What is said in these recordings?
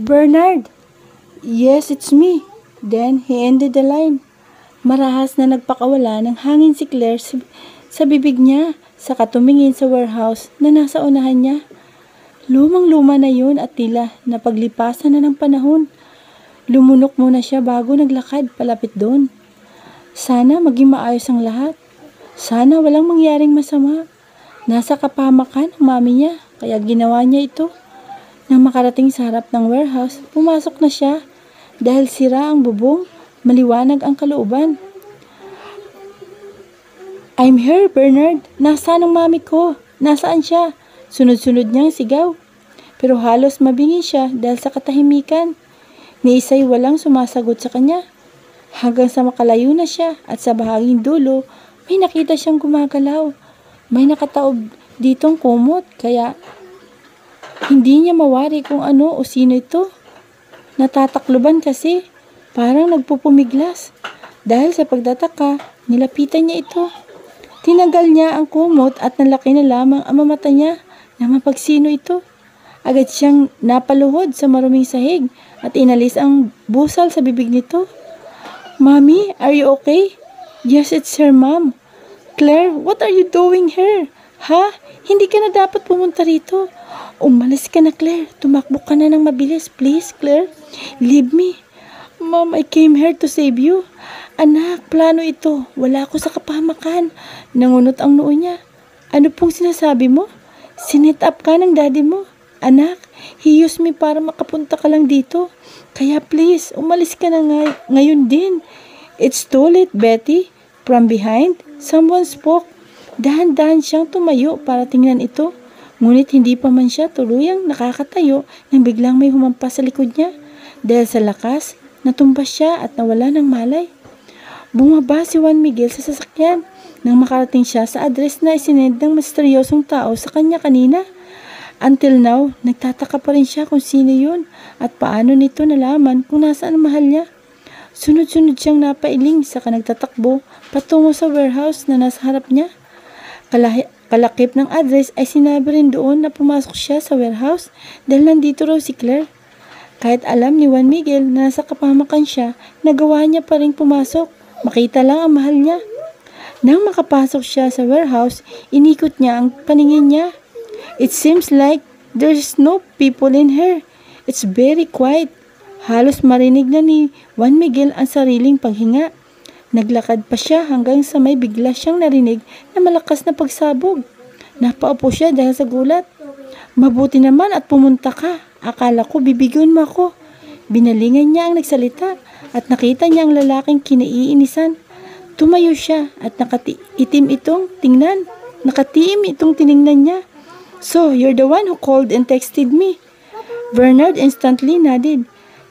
Bernard! Yes, it's me. Then he ended the line. Marahas na nagpakawala ng hangin si Claire sa bibig niya, saka tumingin sa warehouse na nasa unahan niya. Lumang-luma na yun at tila napaglipasan na ng panahon. Lumunok muna siya bago naglakad palapit doon. Sana maging maayos ang lahat. Sana walang mangyaring masama. Nasa kapahamakan ang mami niya, kaya ginawa niya ito. Nang makarating sa harap ng warehouse, pumasok na siya. Dahil sira ang bubong, maliwanag ang kalooban. I'm here, Bernard. Nasaan ang mami ko? Nasaan siya? Sunod-sunod niyang sigaw. Pero halos mabingi siya dahil sa katahimikan. Ni isa'y walang sumasagot sa kanya. Hanggang sa makalayo na siya at sa bahaging dulo, may nakita siyang gumagalaw. May nakataob ditong kumot, kaya hindi niya mawari kung ano o sino ito. Natatakloban kasi, parang nagpupumiglas. Dahil sa pagtataka, nilapitan niya ito. Tinanggal niya ang kumot at nalaki na lamang ang mata niya na mapagsino ito. Agad siyang napaluhod sa maruming sahig at inalis ang busal sa bibig nito. Mommy, are you okay? Yes, it's her mom. Claire, what are you doing here? Ha? Hindi ka na dapat pumunta rito. Umalis ka na, Claire. Tumakbo ka na ng mabilis. Please, Claire. Leave me. Mom, I came here to save you. Anak, plano ito. Wala ako sa kapahamakan. Nangunot ang noo niya. Ano pong sinasabi mo? Sinet up ka ng daddy mo. Anak, he used me para makapunta ka lang dito. Kaya please, umalis ka na ngayon din. It's too late, Betty. From behind, someone spoke. Dahan-dahan siyang tumayo para tingnan ito. Ngunit hindi pa man siya tuluyang nakakatayo nang biglang may humampas sa likod niya. Dahil sa lakas, natumbas siya at nawala ng malay. Bumaba si Juan Miguel sa sasakyan nang makarating siya sa address na isinend ng misteryosong tao sa kanya kanina. Until now, nagtataka pa rin siya kung sino yun at paano nito nalaman kung nasaan ang mahal niya. Sunod-sunod siyang napailing saka nagtatakbo patungo sa warehouse na nasa harap niya. Kalakip ng address ay sinabi rin doon na pumasok siya sa warehouse dahil nandito raw si Claire. Kahit alam ni Juan Miguel na nasa kapahamakan siya, nagawa niya pa rin pumasok. Makita lang ang mahal niya. Nang makapasok siya sa warehouse, inikot niya ang paningin niya. It seems like there's no people in here. It's very quiet. Halos marinig na ni Juan Miguel ang sariling paghinga. Naglakad pa siya hanggang sa may bigla siyang narinig na malakas na pagsabog. Napaupo siya dahil sa gulat. Mabuti naman at pumunta ka. Akala ko bibigyan mo ako. Binalingan niya ang nagsalita at nakita niya ang lalaking kinaiinisan. Tumayo siya at nakatiim itong tiningnan niya. So, you're the one who called and texted me. Bernard instantly nodded.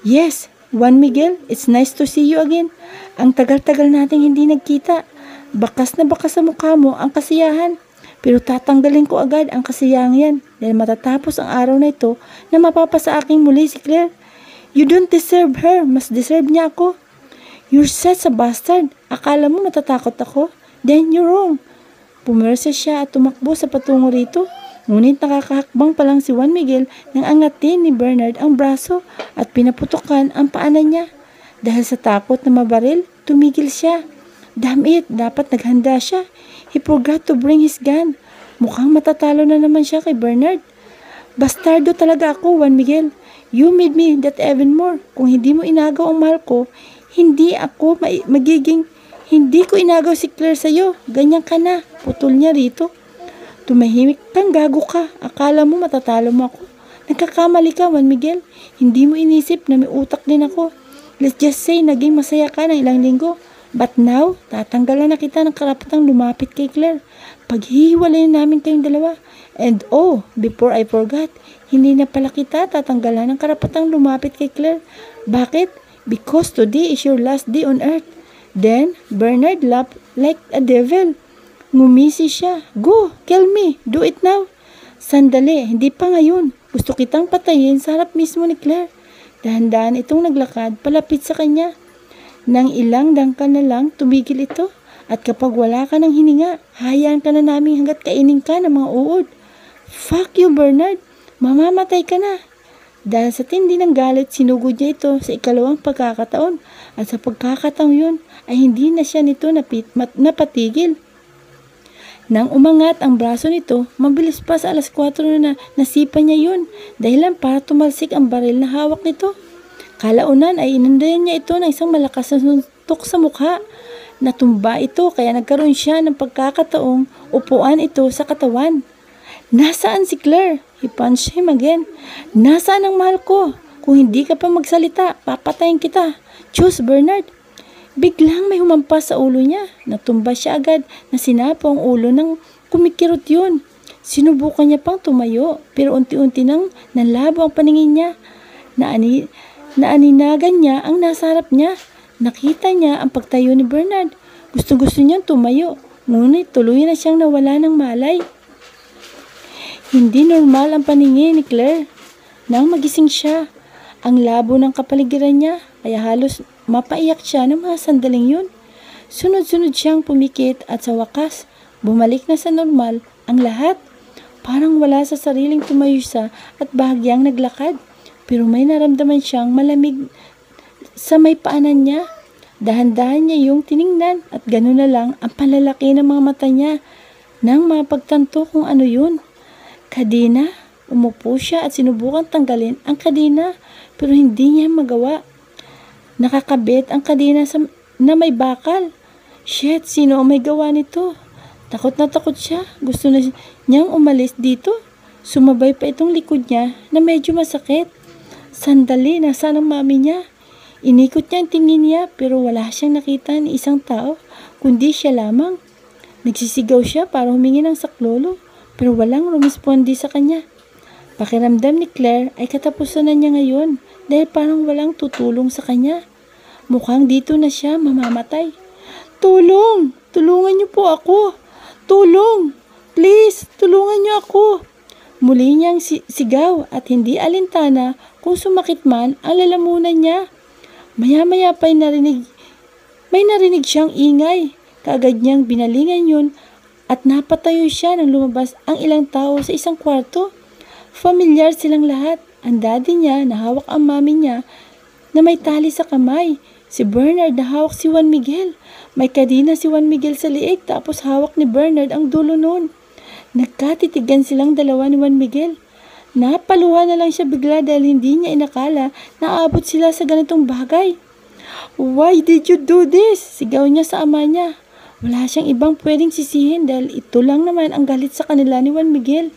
Yes, Juan Miguel, it's nice to see you again. Ang tagal-tagal nating hindi nagkita. Bakas na bakas sa mukha mo ang kasiyahan. Pero tatanggalin ko agad ang kasiyahan yan dahil matatapos ang araw na ito na mapapasa aking muli si Claire. You don't deserve her. Mas deserve niya ako. You're such a bastard. Akala mo matatakot ako? Then you're wrong. Pumersa siya at tumakbo sa patungo rito. Ngunit nakakahakbang pa lang si Juan Miguel nang angatin ni Bernard ang braso at pinaputukan ang paanan niya. Dahil sa takot na mabaril, tumigil siya. Damn it, dapat naghanda siya. He forgot to bring his gun. Mukhang matatalo na naman siya kay Bernard. Bastardo talaga ako, Juan Miguel. You made me that even more. Kung hindi mo inagaw ang mahal ko, hindi ko inagaw si Claire sa'yo. Ganyan ka na. Putol niya rito. Tumahimik kang, gago ka. Akala mo matatalo mo ako. Nagkakamali ka, Juan Miguel. Hindi mo inisip na may utak din ako. Let's just say naging masaya ka ng ilang linggo. But now, tatanggalan na kita ng karapatang lumapit kay Claire. Paghihiwalayin namin kayong dalawa. And before I forgot, hindi na pala kita tatanggalan ng karapatang lumapit kay Claire. Bakit? Because today is your last day on earth. Then, Bernard laughed like a devil. Ngumisi siya. Go, kill me. Do it now. Sandali, hindi pa ngayon. Gusto kitang patayin sa harap mismo ni Claire. Dahan-dahan itong naglakad palapit sa kanya. Nang ilang dangkal na lang, tumigil ito. At kapag wala ka ng hininga, hayaan ka na namin hanggat kainin ka ng mga uod. Fuck you, Bernard. Mamamatay ka na. Dahil sa tindi ng galit, sinugod niya ito sa ikalawang pagkakataon at sa pagkakataong yun ay hindi na siya nito napatigil. Nang umangat ang braso nito, mabilis pa sa alas 4 na nasipa niya yun, dahilan para tumalsik ang baril na hawak nito. Kalaunan ay inundayan niya ito ng isang malakas na suntok sa mukha. Natumba ito kaya nagkaroon siya ng pagkakataong upuan ito sa katawan. Nasaan si Claire? He punched him again. Nasaan ang mahal ko? Kung hindi ka pa magsalita, papatayin kita. Choose, Bernard. Biglang may humampas sa ulo niya. Natumba siya agad na sinapo ang ulo ng kumikirot yun. Sinubukan niya pang tumayo pero unti-unti nang nanlabo ang paningin niya. Naaninagan niya ang nasa harap niya. Nakita niya ang pagtayo ni Bernard. Gusto-gusto niyang tumayo. Ngunit tuloy na siyang nawala ng malay. Hindi normal ang paningin ni Claire. Nang magising siya, ang labo ng kapaligiran niya kaya halos mapaiyak siya ng mga sandaling yun. Sunod-sunod siyang pumikit at sa wakas, bumalik na sa normal ang lahat. Parang wala sa sariling tumayo siya at bahagyang naglakad. Pero may naramdaman siyang malamig sa may paanan niya. Dahan-dahan niya yung tiningnan at gano'n na lang ang palalaki ng mga mata niya nang mapagtanto kung ano yun. Kadena. Umupo siya at sinubukan tanggalin ang kadena pero hindi niya magawa. Nakakabit ang kadena na may bakal. Shit, sino ang may gawa nito? Takot na takot siya. Gusto na niyang umalis dito. Sumabay pa itong likod niya na medyo masakit. Sandali, nasaan ang mami niya? Inikot niya ang tingin niya pero wala siyang nakita ni isang tao kundi siya lamang. Nagsisigaw siya para humingi ng saklolo pero walang rumispondi sa kanya. Pakiramdam ni Claire ay katapusan na niya ngayon dahil parang walang tutulong sa kanya. Mukhang dito na siya mamamatay. Tulong! Tulungan niyo po ako! Tulong! Please, tulungan niyo ako! Muli niyang sigaw at hindi alintana kung sumakit man ang lalamunan niya. Maya-maya pa'y may narinig siyang ingay. Kaagad niyang binalingan yun at napatayo siya nang lumabas ang ilang tao sa isang kwarto. Familiar silang lahat. Ang daddy niya na hawak ang mami niya na may tali sa kamay. Si Bernard na hawak si Juan Miguel. May kadina si Juan Miguel sa liig tapos hawak ni Bernard ang dulo noon. Nagkatitigan silang dalawa ni Juan Miguel. Napaluha na lang siya bigla dahil hindi niya inakala na aabot sila sa ganitong bagay. Why did you do this? Sigaw niya sa ama niya. Wala siyang ibang pwedeng sisihin dahil ito lang naman ang galit sa kanila ni Juan Miguel.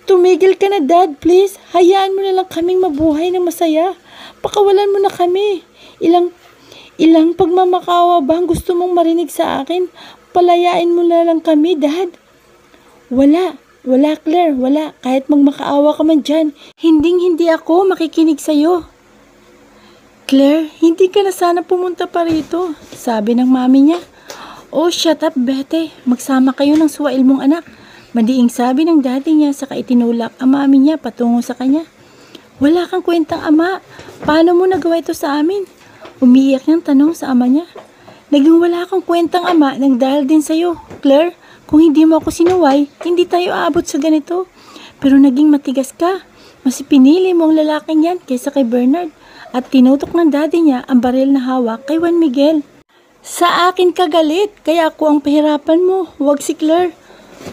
Tumigil ka na, Dad, please. Hayaan mo na lang kaming mabuhay na masaya. Pakawalan mo na kami. Ilang pagmamakawa ba ang gusto mong marinig sa akin? Palayain mo na lang kami, Dad. Wala, Claire, wala. Kahit magmakaawa ka man dyan, hindi ako makikinig sa'yo. Claire, hindi ka na sana pumunta pa rito, sabi ng mami niya. Oh, shut up, Bete. Magsama kayo ng suwail mong anak. Madiing sabi ng daddy niya saka itinulak ang mami niya patungo sa kanya. Wala kang kwentang ama. Paano mo nagawa ito sa amin? Umiiyak niyang tanong sa ama niya. Naging wala kang kwentang ama nang dahil din sa'yo, Claire. Kung hindi mo ako sinuway, hindi tayo aabot sa ganito. Pero naging matigas ka. Mas pinili mo ang lalaking yan kaysa kay Bernard. At tinutok ng daddy niya ang baril na hawak kay Juan Miguel. Sa akin ka galit, kaya ako ang pahirapan mo, huwag si Claire.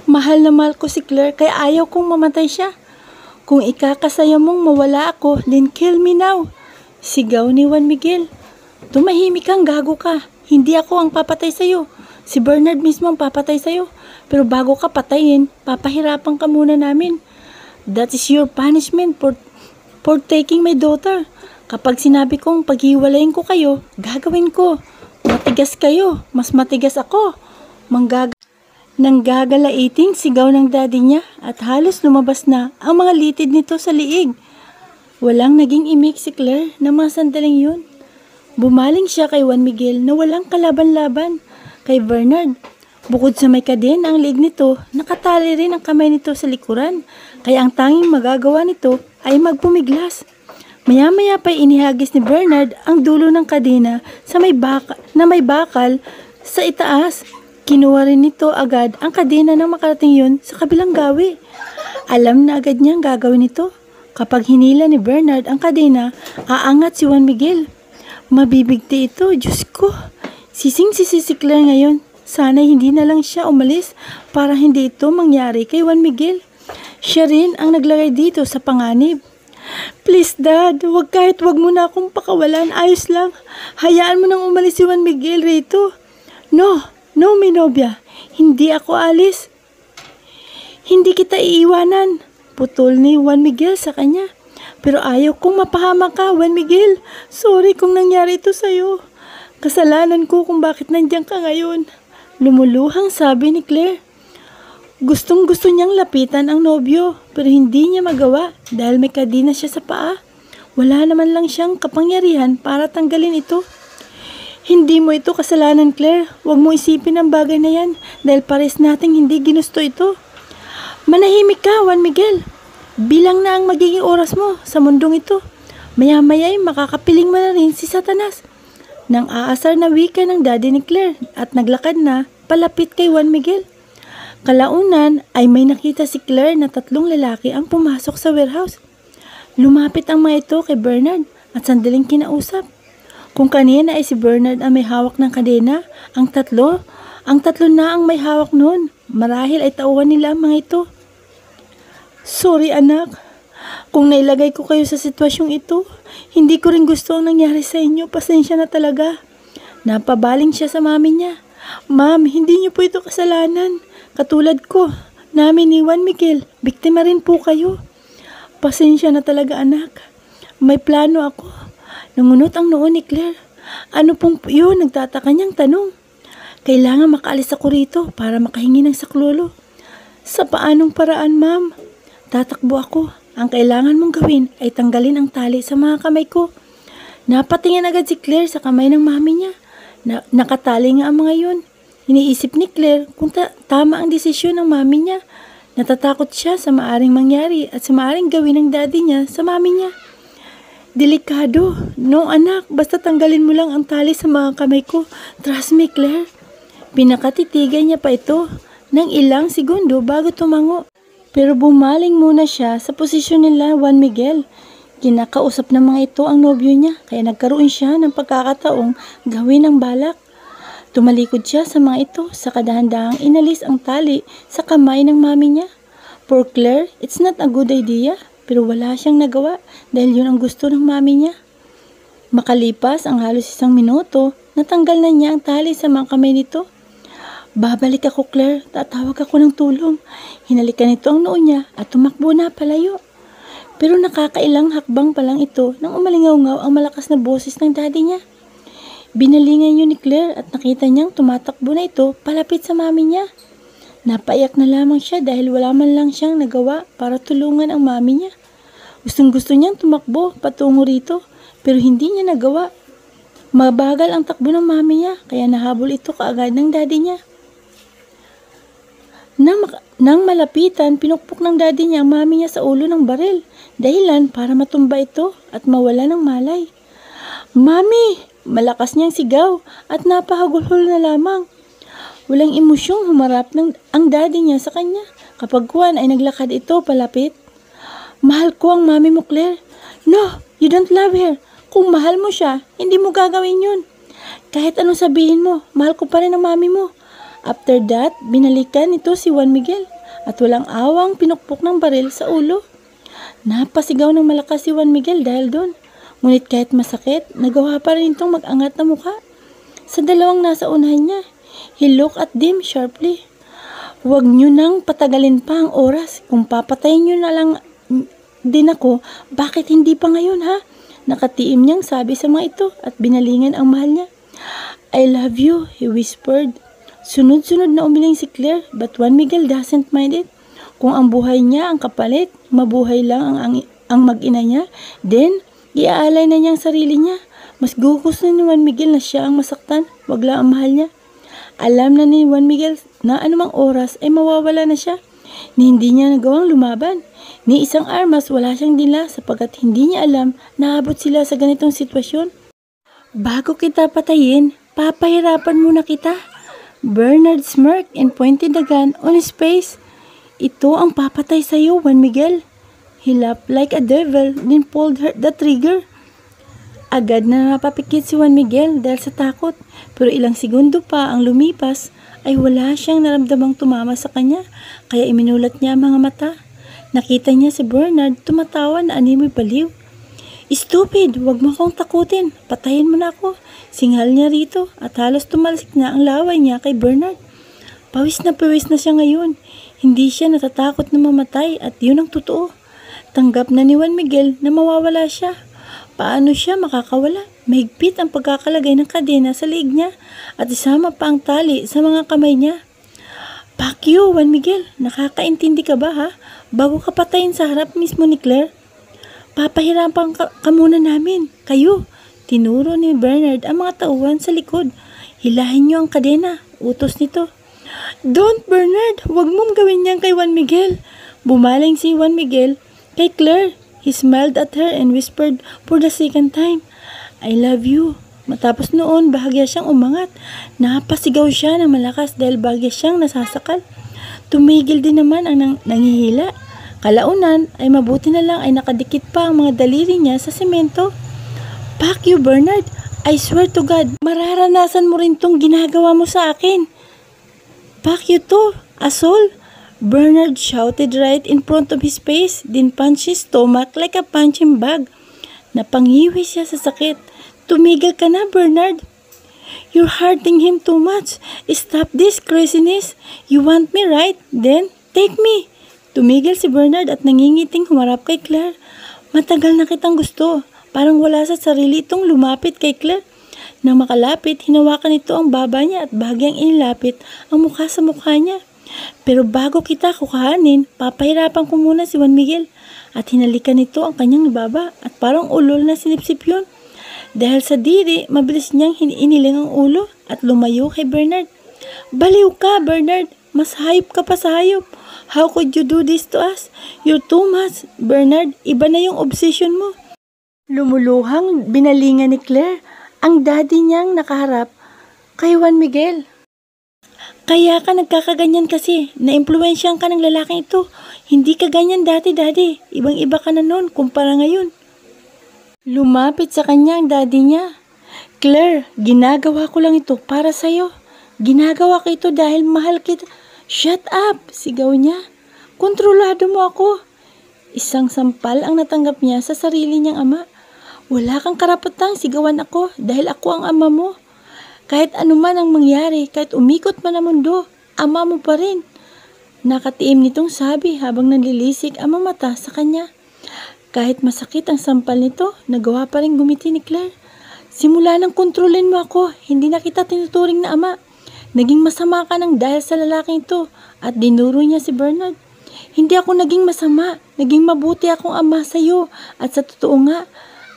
Mahal na mahal ko si Claire kaya ayaw kong mamatay siya. Kung ikakasaya mong mawala ako, then kill me now. Sigaw ni Juan Miguel. Tumahimik kang, gago ka. Hindi ako ang papatay sa'yo. Si Bernard mismo ang papatay sa'yo. Pero bago ka patayin, papahirapan ka muna namin. That is your punishment for taking my daughter. Kapag sinabi kong paghiwalayin ko kayo, gagawin ko. Matigas kayo, mas matigas ako. Nang gagalaiting sigaw ng daddy niya at halos lumabas na ang mga litid nito sa liig. Walang naging imik si Claire na mga sandaling yun. Bumaling siya kay Juan Miguel na walang kalaban-laban. Kay Bernard, bukod sa may kadena ang liig nito, nakatali rin ang kamay nito sa likuran. Kaya ang tanging magagawa nito ay magpumiglas. Maya-maya pa'y inihagis ni Bernard ang dulo ng kadena sa may bakal sa itaas. Kinuha rin nito agad ang kadena ng makarating yun sa kabilang gawi. Alam na agad niyang gagawin ito. Kapag hinila ni Bernard ang kadena, aangat si Juan Miguel. Mabibigti ito, Diyos ko. Sising-sisi si Claire ngayon. Sana hindi na lang siya umalis para hindi ito mangyari kay Juan Miguel. Siya rin ang naglagay dito sa panganib. Please, Dad, kahit wag mo na akong pakawalan, ayos lang. Hayaan mo nang umalis si Juan Miguel rito. No, mi nobya. Hindi ako alis. Hindi kita iiwanan. Putol ni Juan Miguel sa kanya. Pero ayaw kong mapahamak ka, Juan Miguel. Sorry kung nangyari ito sa'yo. Kasalanan ko kung bakit nandiyan ka ngayon. Lumuluhang sabi ni Claire. Gustong-gusto niyang lapitan ang nobyo, pero hindi niya magawa dahil may kadena siya sa paa. Wala naman lang siyang kapangyarihan para tanggalin ito. Hindi mo ito kasalanan, Claire. Huwag mo isipin ang bagay na yan dahil pares nating hindi ginusto ito. Manahimik ka, Juan Miguel. Bilang na ang magiging oras mo sa mundong ito. Maya-maya ay makakapiling mo na rin si Satanas. Nang aasar na wika ng daddy ni Claire at naglakad na palapit kay Juan Miguel. Kalaunan ay may nakita si Claire na 3 lalaki ang pumasok sa warehouse. Lumapit ang mga ito kay Bernard at sandaling kinausap. Kung kanina ay si Bernard ang may hawak ng kadena, ang tatlo na ang may hawak noon. Marahil ay tauhan nila ang mga ito. Sorry anak, kung nailagay ko kayo sa sitwasyong ito, hindi ko rin gusto ang nangyari sa inyo. Pasensya na talaga. Napabaling siya sa mami niya. Ma'am, hindi niyo po ito kasalanan. Katulad ko, namin ni Juan Miguel, biktima rin po kayo. Pasensya na talaga anak. May plano ako. Nangunot ang noo ni Claire. Ano pong yun? Nagtataka niyang tanong. Kailangan makaalis ako rito para makahingi ng saklolo. Sa paanong paraan, ma'am? Tatakbo ako. Ang kailangan mong gawin ay tanggalin ang tali sa mga kamay ko. Napatingin agad si Claire sa kamay ng mami niya. Nakatali nga ang mga yun. Iniisip ni Claire kung tama ang desisyon ng mami niya. Natatakot siya sa maaring mangyari at sa maaring gawin ng daddy niya sa mami niya. Delikado. No anak, basta tanggalin mo lang ang tali sa mga kamay ko. Trust me, Claire. Pinakatitigan niya pa ito ng ilang segundo bago tumango. Pero bumaling muna siya sa posisyon nila Juan Miguel. Kinakausap ng mga ito ang nobyo niya kaya nagkaroon siya ng pagkakataong gawin ang balak. Tumalikod siya sa mga ito sa kadahan-dahang inalis ang tali sa kamay ng mami niya. For Claire, it's not a good idea pero wala siyang nagawa dahil yun ang gusto ng mami niya. Makalipas ang halos 1 minuto, natanggal na niya ang tali sa mga kamay nito. Babalik ako, Claire. Tatawag ako ng tulong. Hinalikan nito ang noo niya at tumakbo na palayo. Pero nakakailang hakbang pa lang ito nang umalingaw-ngaw ang malakas na boses ng daddy niya. Binalingan yun ni Claire at nakita niyang tumatakbo na ito palapit sa mami niya. Napaiyak na lamang siya dahil wala man lang siyang nagawa para tulungan ang mami niya. Gustong-gusto niyang tumakbo patungo rito pero hindi niya nagawa. Mabagal ang takbo ng mami niya kaya nahabol ito kaagad ng daddy niya. Nang malapitan, pinukpok ng daddy niya ang mami niya sa ulo ng baril. Dahilan para matumba ito at mawala ng malay. Mami! Malakas niyang sigaw at napahagulhol na lamang. Walang emosyong humarap ang daddy niya sa kanya. Kapag Juan ay naglakad ito palapit. Mahal ko ang mami mo, Claire. No, you don't love her. Kung mahal mo siya, hindi mo gagawin yun. Kahit anong sabihin mo, mahal ko pa rin ang mami mo. After that, binalikan nito si Juan Miguel at walang awang pinukpok ng baril sa ulo. Napasigaw ng malakas si Juan Miguel dahil doon. Ngunit kahit masakit, nagawa pa rin itong mag-angat na mukha. Sa dalawang nasa unahan niya, he looked at them sharply. Huwag niyo nang patagalin pa ang oras. Kung papatayin niyo na lang din ako, bakit hindi pa ngayon ha? Nakatiim niyang sabi sa mga ito at binalingan ang mahal niya. I love you, he whispered. Sunod-sunod na umiling si Claire but Juan Miguel doesn't mind it. Kung ang buhay niya ang kapalit, mabuhay lang ang mag-ina niya, then iaalay na niya ang sarili niya. Mas gugusto ni Juan Miguel na siya ang masaktan, wag lang ang mahal niya. Alam na ni Juan Miguel na anumang oras ay mawawala na siya, ni hindi niya nagawang lumaban. Ni isang armas wala siyang dila sapagkat hindi niya alam na abot sila sa ganitong sitwasyon. Bago kita patayin, papahirapan muna kita. Bernard smirked and pointed the gun on his face. Ito ang papatay sa iyo, Juan Miguel. He laughed like a devil, then pulled the trigger. Agad na napapikit si Juan Miguel dahil sa takot, pero ilang segundo pa ang lumipas ay wala siyang naramdamang tumama sa kanya, kaya iminulat niya ang mga mata. Nakita niya si Bernard tumatawa na animoy baliw. "Stupid! Huwag mo akong takutin! Patayin mo na ako!" Singhal niya rito at halos tumalisik na ang laway niya kay Bernard. Pawis na siya ngayon. Hindi siya natatakot na mamatay at yun ang totoo. Tanggap na ni Juan Miguel na mawawala siya. Paano siya makakawala? Mahigpit ang pagkakalagay ng kadena sa liig niya at isama pa ang tali sa mga kamay niya. "Pakyo, Juan Miguel, nakakaintindi ka ba ha? Bago ka patayin sa harap mismo ni Claire, papahirapan ka muna namin. Kayo." Tinuro ni Bernard ang mga tauhan sa likod. "Hilahin niyo ang kadena," utos nito. "Don't, Bernard! Huwag mong gawin yan kay Juan Miguel." Bumaling si Juan Miguel kay Claire. He smiled at her and whispered for the second time, "I love you." Matapos noon, bahagya siyang umangat. Napasigaw siya ng malakas dahil bahagya siyang nasasakal. Tumigil din naman ang nangihila. Kalaunan ay mabuti na lang ay nakadikit pa ang mga daliri niya sa semento. "Fuck you, Bernard! I swear to God, mararanasan mo rin tong ginagawa mo sa akin." "Fuck you too, asshole!" Bernard shouted right in front of his face, then punched his stomach like a punching bag. Napangiwi siya sa sakit. "Tumigil ka na, Bernard. You're hurting him too much. Stop this craziness. You want me, right? Then, take me." Tumigil si Bernard at nangingiting humarap kay Claire. "Matagal na kitang gusto." Parang wala sa sarili itong lumapit kay Claire. Nang makalapit, hinawakan ito ang baba niya at bahagyang inilapit ang mukha sa mukha niya. "Pero bago kita kukahanin, papahirapan ko muna si Juan Miguel." At hinalikan nito ang kanyang baba at parang ulol na sinipsip yun. Dahil sa diri, mabilis niyang iniling ang ulo at lumayo kay Bernard. "Baliw ka, Bernard! Mas hayop ka pa sa hayop! How could you do this to us? You're too much, Bernard! Iba na yung obsession mo." Lumuluhang binalingan ni Claire ang daddy niyang nakaharap kay Juan Miguel. "Kaya ka nagkakaganyan kasi, na-impluwensyahan ka ng lalaking ito. Hindi ka ganyan dati, daddy. Ibang-iba ka na noon kumpara ngayon." Lumapit sa kanya ang daddy niya. "Claire, ginagawa ko lang ito para sa'yo. Ginagawa ko ito dahil mahal kita." "Shut up!" sigaw niya. "Kontrolado mo ako." Isang sampal ang natanggap niya sa sarili niyang ama. "Wala kang karapatang sigawan ako dahil ako ang ama mo. Kahit anuman ang mangyari, kahit umikot man ang mundo, ama mo pa rin." Nakatiim nitong sabi habang nanlilisik ang mga mata sa kanya. Kahit masakit ang sampal nito, nagawa pa rin gumiti ni Claire. "Simula nang kontrolin mo ako, hindi na kita tinuturing na ama. Naging masama ka nang dahil sa lalaking ito." At dinuro niya si Bernard. "Hindi ako naging masama. Naging mabuti akong ama sa iyo. At sa totoo nga,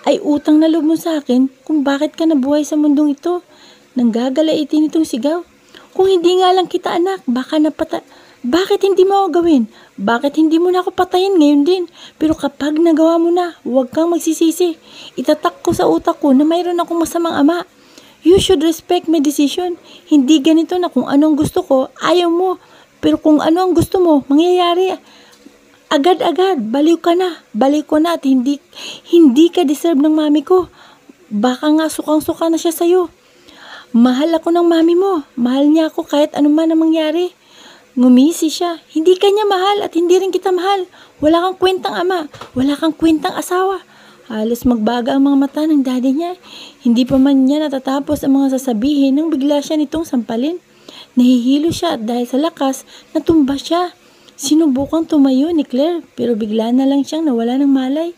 ay utang na loob mo sa akin kung bakit ka nabuhay sa mundong ito." Nanggagalaitin itong sigaw. "Kung hindi nga lang kita anak, bakit hindi mo ako gawin? Bakit hindi mo na ako patayin ngayon din? Pero kapag nagawa mo na, huwag kang magsisisi. Itatak ko sa utak ko na mayroon akong masamang ama. You should respect my decision. Hindi ganito na kung anong gusto ko, ayaw mo. Pero kung ano ang gusto mo, mangyayari. Agad-agad, baliw ka na. Baliw ko na at hindi ka deserve ng mami ko. Baka nga sukang-suka na siya sa'yo. Mahal ako ng mami mo. Mahal niya ako kahit anuman ang mangyari." Ngumisi siya. "Hindi ka niya mahal at hindi rin kita mahal. Wala kang kwentang ama. Wala kang kwentang asawa." Halos magbaga ang mga mata ng daddy niya. Hindi pa man niya natatapos ang mga sasabihin nang bigla siya nitong sampalin. Nahihilo siya at dahil sa lakas, natumba siya. Sinubukang tumayo ni Claire pero bigla na lang siyang nawala ng malay.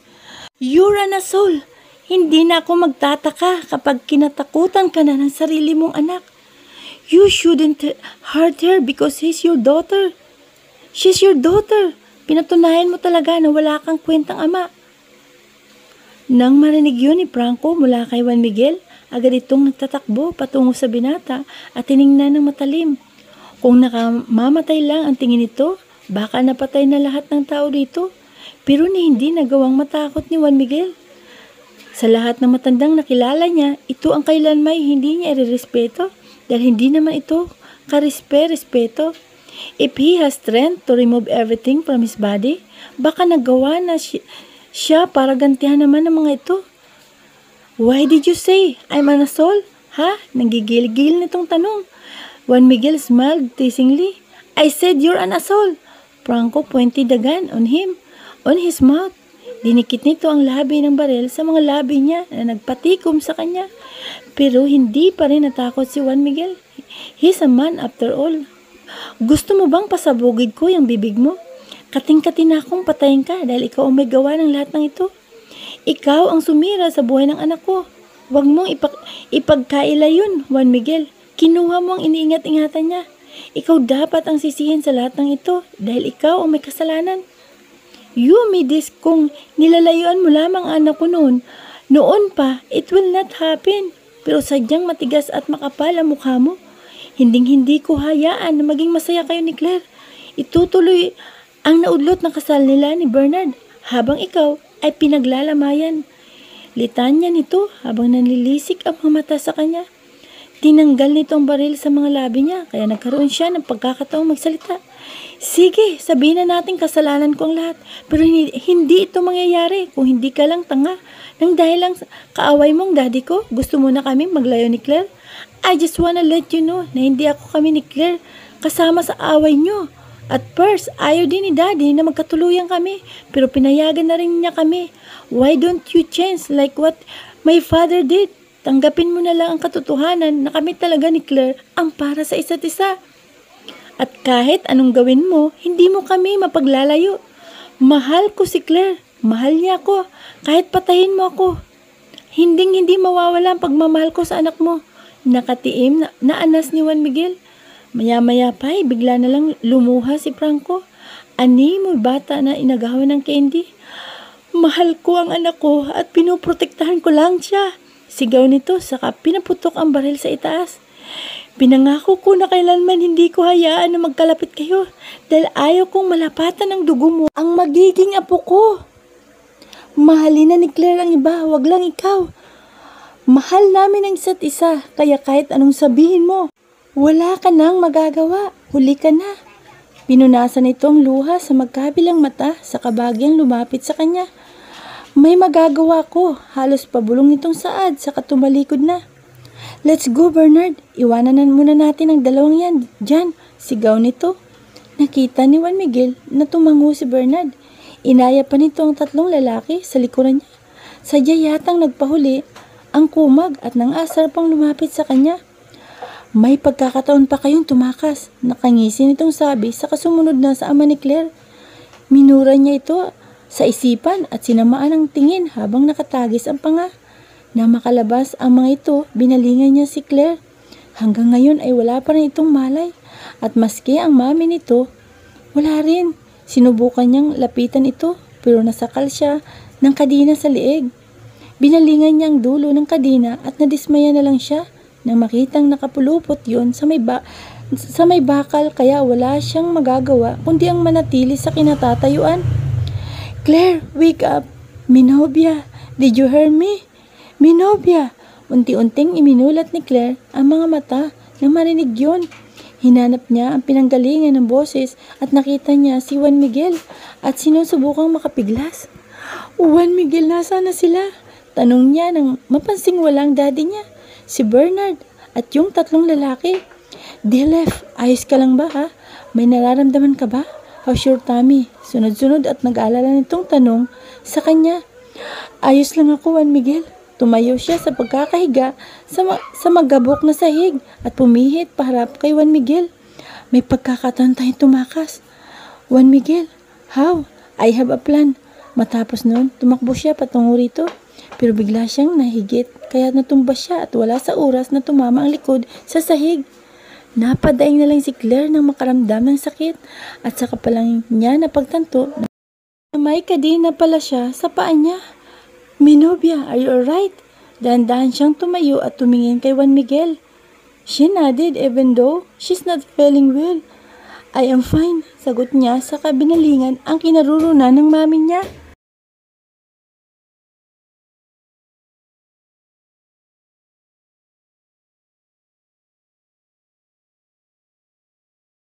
"You're an asshole! Hindi na ako magtataka kapag kinatakutan ka na ng sarili mong anak. You shouldn't hurt her because she's your daughter. She's your daughter. Pinatunayan mo talaga na wala kang kwentang ama." Nang marinig yun ni Franco mula kay Juan Miguel, agad itong nagtatakbo patungo sa binata at tiningnan ng matalim. Kung nakamamatay lang ang tingin nito, baka napatay na lahat ng tao dito. Pero hindi nagawang matakot ni Juan Miguel. Sa lahat ng matandang nakilala niya, ito ang kailanmay hindi niya irerespeto dahil hindi naman ito karespeto. If he has strength to remove everything from his body, baka nagawa na siya para gantihan naman ng mga ito. Why did you say I'm an asshole? Ha? Nanggigil-gil nitong tanong. Juan Miguel smiled teasingly. I said you're an asshole. Franco pointed the gun on him, on his mouth. Dinikit nito ang labi ng baril sa mga labi niya na nagpatikom sa kanya. Pero hindi pa rin natakot si Juan Miguel. He's a man after all. Gusto mo bang pasabugid ko yung bibig mo? Kating-kati na akong patayin ka dahil ikaw ang may gawa ng lahat ng ito. Ikaw ang sumira sa buhay ng anak ko. Huwag mong ipagkaila yun, Juan Miguel. Kinuha mo ang iniingat-ingatan niya. Ikaw dapat ang sisihin sa lahat ng ito dahil ikaw ang may kasalanan. You made this kung nilalayuan mo lamang ang anak ko noon. Noon pa, it will not happen. Pero sadyang matigas at makapal ang mukha mo. Hinding-hindi ko hayaan na maging masaya kayo ni Claire. Itutuloy ang naudlot na kasal nila ni Bernard habang ikaw ay pinaglalamayan. Litanya nito habang nanlilisik ang mga mata sa kanya. Tinanggal nito ang baril sa mga labi niya kaya nagkaroon siya ng pagkakataong magsalita. Sige, sabihin na natin kasalanan ko ang lahat. Pero hindi ito mangyayari kung hindi ka lang tanga. Nang dahil lang kaaway mong daddy ko, gusto mo na kami maglayo ni Claire. I just wanna let you know na hindi ako kami ni Claire kasama sa away nyo. At first, ayaw din ni daddy na magkatuluyan kami. Pero pinayagan na rin niya kami. Why don't you change like what my father did? Tanggapin mo na lang ang katotohanan na kami talaga ni Claire ang para sa isa't isa. At kahit anong gawin mo, hindi mo kami mapaglalayo. Mahal ko si Claire. Mahal niya ako. Kahit patayin mo ako. Hindi mawawala ang pagmamahal ko sa anak mo. Nakatiim na anas ni Juan Miguel. Maya-maya pa bigla na lang lumuha si Franco. Ani mo bata na inagawan ng candy. Mahal ko ang anak ko at pinoprotektahan ko lang siya. Sigaw nito saka pinaputok ang baril sa itaas. Pinangako ko na kailanman hindi ko hayaan na magkalapit kayo dahil ayaw kong malapatan ng dugo mo ang magiging apo ko. Mahalin na ni Claire ang iba, wag lang ikaw. Mahal namin ang isa't isa kaya kahit anong sabihin mo, wala ka nang magagawa, huli ka na. Pinunasan nito ang luha sa magkabilang mata sa kabagyang lumapit sa kanya. May magagawa ko, halos pabulong nitong saad sa katumalikod na. Let's go Bernard, iwanan na muna natin ang dalawang yan, dyan, sigaw nito. Nakita ni Juan Miguel na tumango si Bernard. Inaya pa nito ang tatlong lalaki sa likuran niya. Sadya yatang nagpahuli ang kumag at nang asar pang lumapit sa kanya. May pagkakataon pa kayong tumakas, nakangisi nitong sabi sa kasumunod na sa ama ni Claire. Minura niya ito sa isipan at sinamaan ang tingin habang nakatagis ang panga. Na makalabas ang mga ito, binalingan niya si Claire. Hanggang ngayon ay wala pa rin itong malay. At maski ang mami nito, wala rin. Sinubukan niyang lapitan ito pero nasakal siya ng kadina sa liig. Binalingan niya ang dulo ng kadina at nadismaya na lang siya nang makitang nakapulupot yon sa may bakal kaya wala siyang magagawa kundi ang manatili sa kinatatayuan. Claire, wake up! Minobia, did you hear me? Minobia! Unti-unting iminulat ni Claire ang mga mata nang marinig yun. Hinanap niya ang pinanggalingan ng boses at nakita niya si Juan Miguel at sinusubukang makapiglas. Juan Miguel, nasa na sila? Tanong niya nang mapansing walang daddy niya, si Bernard at yung tatlong lalaki. They left. Ayos ka lang ba ha? May nararamdaman ka ba? How's your tummy? Sunod-sunod at nag-aalala nitong tanong sa kanya. Ayos lang ako, Juan Miguel. Tumayo siya sa pagkakahiga sa magabok na sahig at pumihit paharap kay Juan Miguel. May pagkakataon tayong tumakas. Juan Miguel, how? I have a plan. Matapos noon, tumakbo siya patungo rito. Pero bigla siyang nahigit kaya natumba siya at wala sa oras na tumama ang likod sa sahig. Napadaing na lang si Claire nang makaramdam ng sakit at saka pa lang niya napagtanto na may kadina pala siya sa paa niya. Minobia, are you alright? Dahan-dahan siyang tumayo at tumingin kay Juan Miguel. She nodded even though she's not feeling well. I am fine, sagot niya sa kabinalingan ang kinaruruna ng mami niya.